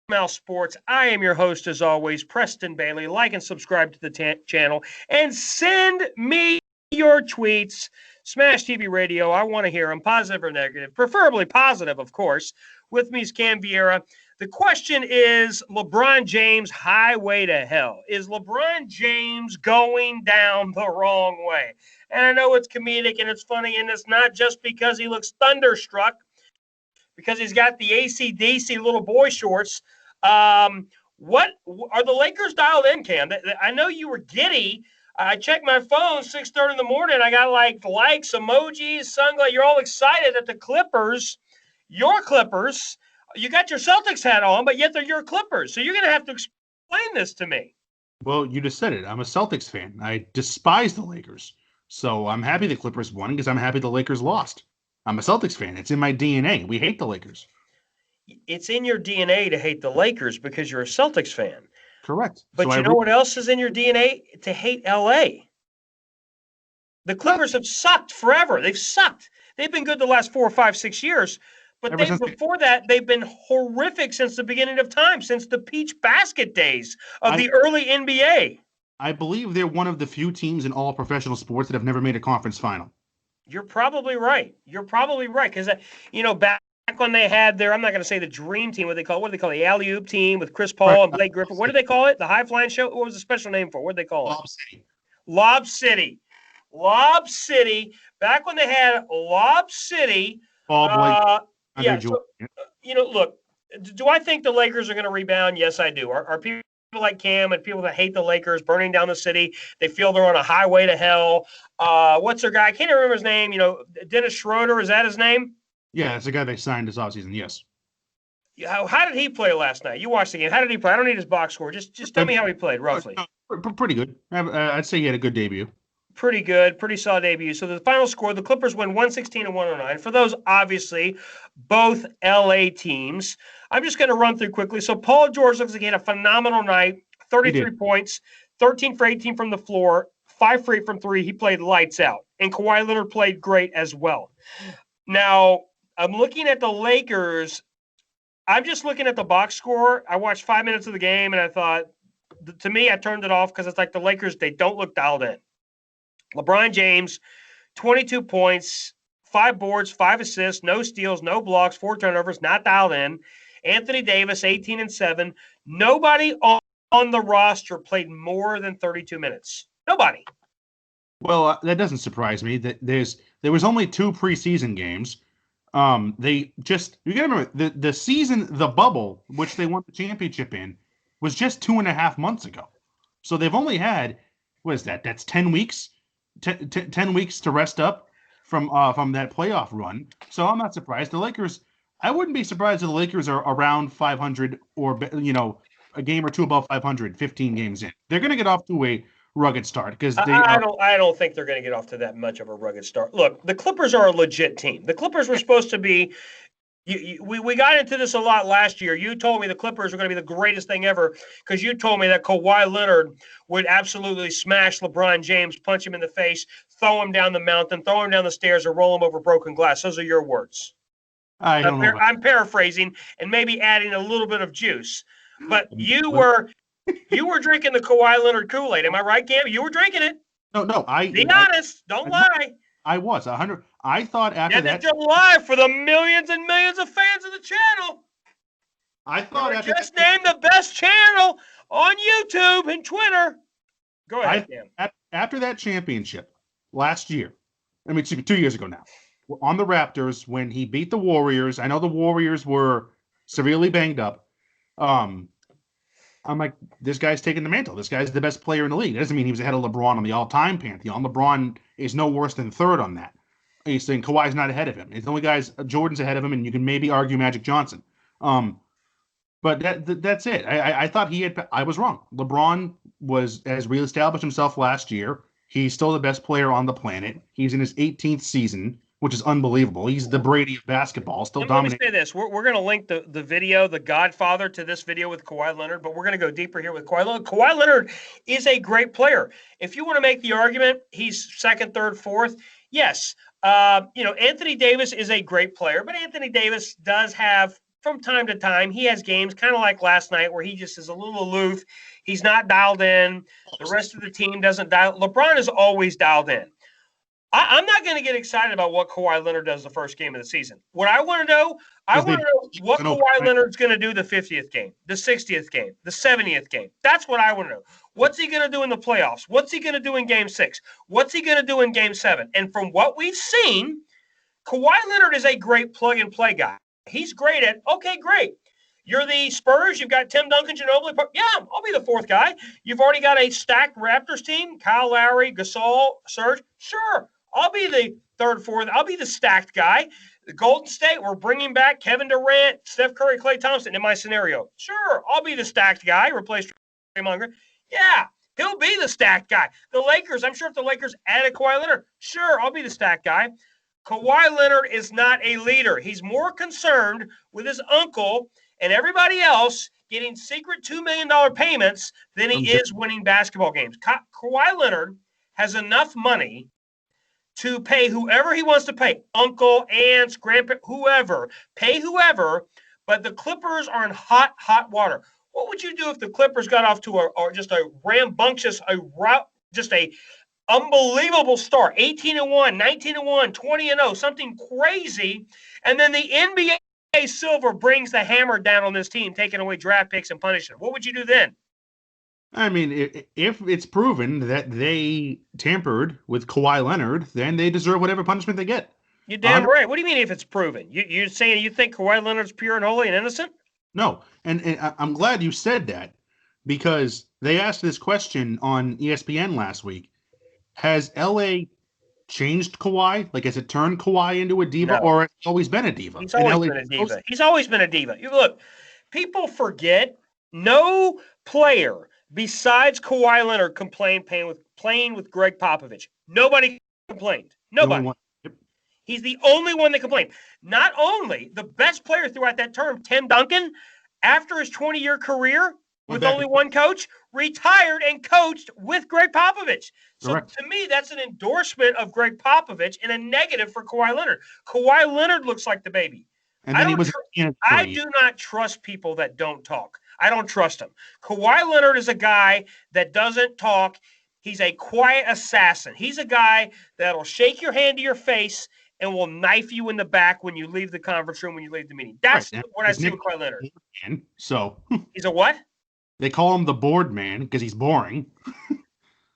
Mouse Sports. I am your host, as always, Preston Bailey. Like and subscribe to the channel and send me your tweets. Smash TV Radio. I want to hear them, positive or negative, preferably positive, of course. With me is Cam Vieira. The question is LeBron James' highway to hell. Is LeBron James going down the wrong way? And I know it's comedic and it's funny, and it's not just because he looks thunderstruck, because he's got the AC/DC little boy shorts. What are the Lakers dialed in, Cam? I know you were giddy. I checked my phone 6:30 in the morning. I got likes, emojis, sunglasses. You're all excited that the Clippers, your Clippers, you got your Celtics hat on, but yet they're your Clippers. So you're going to have to explain this to me. Well, you just said it. I'm a Celtics fan. I despise the Lakers. So I'm happy the Clippers won because I'm happy the Lakers lost. I'm a Celtics fan. It's in my DNA. We hate the Lakers. It's in your DNA to hate the Lakers because you're a Celtics fan. Correct. But you know what else is in your DNA? To hate LA. The Clippers have sucked forever. They've sucked. They've been good the last 4 or 5, 6 years. But before that, they've been horrific since the beginning of time, since the Peach Basket days of the early NBA. I believe they're one of the few teams in all professional sports that have never made a conference final. You're probably right. You're probably right. Because, back when they had their, I'm not going to say the dream team, what do they call it, the alley-oop team with Chris Paul and Blake Griffin. What do they call it? The high-flying show? What was the special name for it? What did they call it? Lob City. Lob City. Lob City. Back when they had Lob City. Look, do I think the Lakers are going to rebound? Yes, I do. Are people like Cam and people that hate the Lakers burning down the city, they feel they're on a highway to hell? What's their guy? I can't remember his name. Dennis Schroeder, is that his name? Yeah, it's the guy they signed this offseason, yes. How did he play last night? You watched the game. How did he play? I don't need his box score. Just tell me how he played, roughly. Pretty good. I'd say he had a good debut. Pretty good. Pretty solid debut. So the final score, the Clippers win 116 and 109. For those, obviously, both LA teams. I'm just going to run through quickly. So Paul George looks like he had a phenomenal night. 33 points, 13 for 18 from the floor, 5 for 8 from 3. He played lights out. And Kawhi Leonard played great as well. Now, I'm looking at the Lakers. I'm just looking at the box score. I watched 5 minutes of the game, and I thought, to me, I turned it off because it's like the Lakers, they don't look dialed in. LeBron James, 22 points, 5 boards, 5 assists, no steals, no blocks, 4 turnovers, not dialed in. Anthony Davis, 18 and 7. Nobody on the roster played more than 32 minutes. Nobody. Well, that doesn't surprise me. That there was only 2 preseason games. You gotta remember the season, the bubble, which they won the championship in, was just 2.5 months ago. So they've only had, what is that? That's 10 weeks. 10 weeks to rest up from that playoff run. So I'm not surprised. The Lakers, I wouldn't be surprised if the Lakers are around 500 or, a game or two above 500, 15 games in. They're going to get off to a rugged start because I don't think they're going to get off to that much of a rugged start. Look, the Clippers are a legit team. The Clippers were supposed to be. We got into this a lot last year. You told me the Clippers were going to be the greatest thing ever because you told me that Kawhi Leonard would absolutely smash LeBron James, punch him in the face, throw him down the mountain, throw him down the stairs, or roll him over broken glass. Those are your words. I'm paraphrasing and maybe adding a little bit of juice. But you were drinking the Kawhi Leonard Kool-Aid. Am I right, Cam? You were drinking it. No. Be honest. Don't lie. I was 100. I thought after that. You're live for the millions and millions of fans of the channel. I thought after just named the best channel on YouTube and Twitter. Go ahead, Cam. After that championship last year, 2 years ago now, on the Raptors when he beat the Warriors. I know the Warriors were severely banged up. I'm like, this guy's taking the mantle. This guy's the best player in the league. That doesn't mean he was ahead of LeBron on the all-time pantheon. LeBron is no worse than third on that. He's saying Kawhi's not ahead of him. It's the only guys, Jordan's ahead of him, and you can maybe argue Magic Johnson. But that's it. I thought I was wrong. LeBron has reestablished himself last year. He's still the best player on the planet. He's in his 18th season, which is unbelievable. He's the Brady of basketball, still dominating. Let me say this. We're going to link the video, The Godfather, to this video with Kawhi Leonard, but we're going to go deeper here with Kawhi Leonard. Kawhi Leonard is a great player. If you want to make the argument, he's second, third, fourth, yes. Anthony Davis is a great player, but Anthony Davis does have, from time to time, he has games kind of like last night where he just is a little aloof. He's not dialed in. The rest of the team doesn't dial. LeBron is always dialed in. I'm not going to get excited about what Kawhi Leonard does the first game of the season. What I want to know, what Kawhi Leonard's going to do the 50th game, the 60th game, the 70th game. That's what I want to know. What's he going to do in the playoffs? What's he going to do in Game 6? What's he going to do in Game 7? And from what we've seen, Kawhi Leonard is a great plug-and-play guy. He's great at, okay, great. You're the Spurs. You've got Tim Duncan, Ginobili. Yeah, I'll be the fourth guy. You've already got a stacked Raptors team, Kyle Lowry, Gasol, Serge. Sure. I'll be the third, fourth. I'll be the stacked guy. The Golden State, we're bringing back Kevin Durant, Steph Curry, Klay Thompson in my scenario. Sure, I'll be the stacked guy, replace Draymond Green. Yeah, he'll be the stacked guy. The Lakers, I'm sure if the Lakers added Kawhi Leonard, sure, I'll be the stacked guy. Kawhi Leonard is not a leader. He's more concerned with his uncle and everybody else getting secret $2 million payments than he is winning basketball games. Kawhi Leonard has enough money to pay whoever he wants to pay, uncle, aunts, grandparents, whoever, pay whoever, but the Clippers are in hot, hot water. What would you do if the Clippers got off to just a rambunctious, just a unbelievable start, 18-1, 19-1, 20-0, something crazy, and then the NBA Silver brings the hammer down on this team, taking away draft picks and punishing them? What would you do then? I mean, if it's proven that they tampered with Kawhi Leonard, then they deserve whatever punishment they get. You're damn right. What do you mean if it's proven? You're saying you think Kawhi Leonard's pure and holy and innocent? No, and I'm glad you said that, because they asked this question on ESPN last week. Has LA changed Kawhi? Like, has it turned Kawhi into a diva, or has he always been a diva? He's always been a diva. He's always been a diva. Look, people forget no player besides Kawhi Leonard complained playing with Greg Popovich. Nobody complained. Nobody. He's the only one that complained. Not only the best player throughout that term, Tim Duncan, after his 20-year career with only one coach, retired and coached with Greg Popovich. So Correct. To me, that's an endorsement of Greg Popovich and a negative for Kawhi Leonard. Kawhi Leonard looks like the baby. And then I do not trust people that don't talk. I don't trust him. Kawhi Leonard is a guy that doesn't talk. He's a quiet assassin. He's a guy that'll shake your hand to your face and will knife you in the back when you leave the conference room, when you leave the meeting. That's what I see with Kawhi Leonard. So he's a what? They call him the board man because he's boring.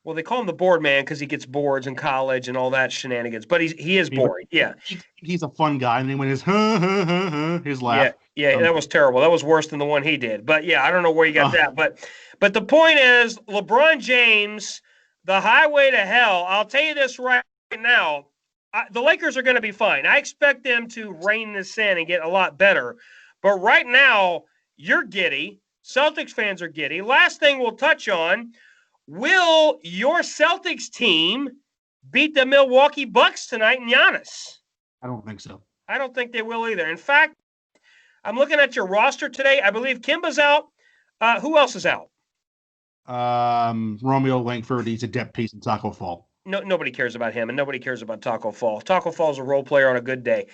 Well, they call him the board man because he gets boards in college and all that shenanigans. But he is boring. Yeah. He's a fun guy. And then when his his laugh. Yeah, that was terrible. That was worse than the one he did. But yeah, I don't know where you got that. But the point is, LeBron James, the highway to hell. I'll tell you this right now. The Lakers are going to be fine. I expect them to rein this in and get a lot better. But right now, you're giddy. Celtics fans are giddy. Last thing we'll touch on, will your Celtics team beat the Milwaukee Bucks tonight in Giannis? I don't think so. I don't think they will either. In fact, I'm looking at your roster today. I believe Kimba's out. Who else is out? Romeo Langford. He's a depth piece in Taco Fall. No, nobody cares about him, and nobody cares about Taco Fall. Taco Fall's a role player on a good day.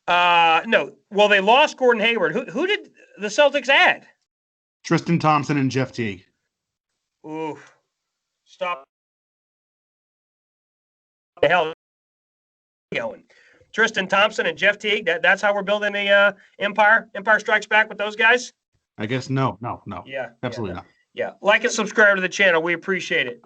No. Well, they lost Gordon Hayward. Who did the Celtics add? Tristan Thompson and Jeff Teague. Ooh. Stop. The hell going. Tristan Thompson and Jeff Teague. That's how we're building the Empire. Empire Strikes Back with those guys? I guess no. Yeah. Absolutely not. Yeah. Like and subscribe to the channel. We appreciate it.